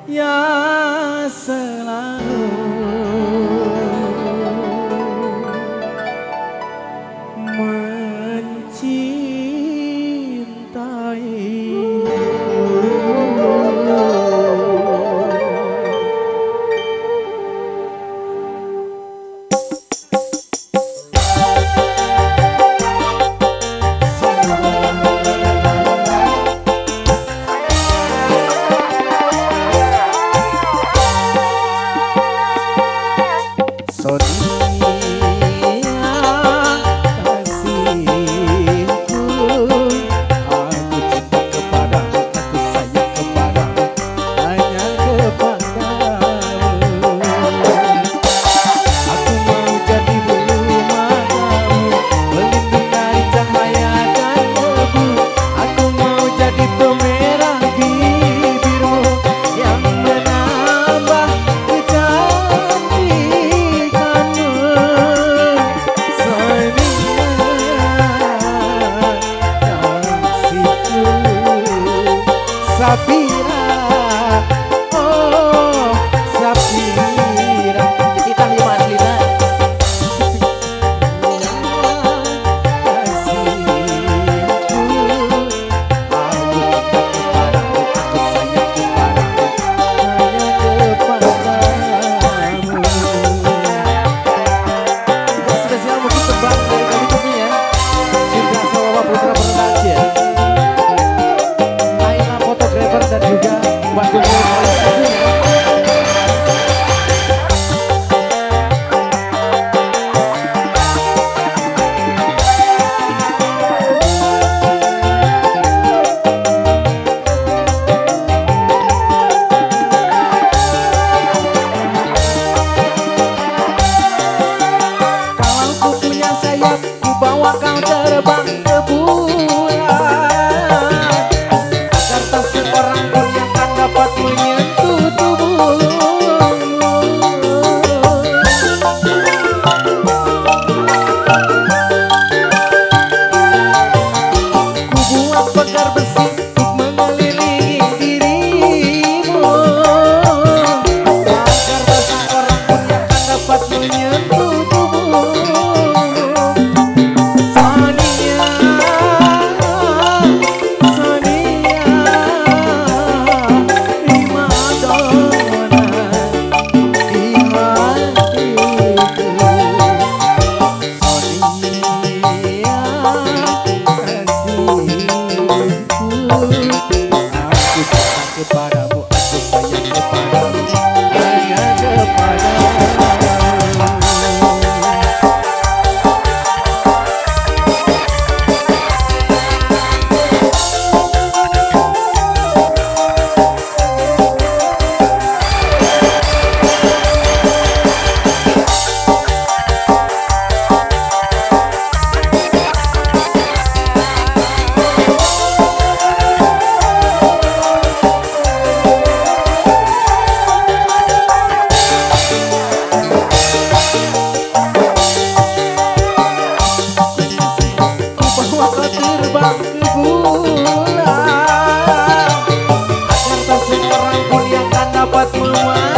yang selalu Safira, oh Safira, kita lima lima. Spesial musik tebak dari kami punya, Cinta Sawawa Putra Production. Dan juga bantu kalau ku punya sayap, ku bawa kau terbang ke bulan agar tak seorang pun yang tak dapat menyentuh tubuhmu. Ku buat pagar besi untuk mengelilingi dirimu agar tak seorang pun yang tak dapat menyentuh tubuhmu. Kepadamu, aku sayang kepadamu, hanya kepadamu. Terbang ke bulan agar tak seorang pun yang tak dapat memuasai.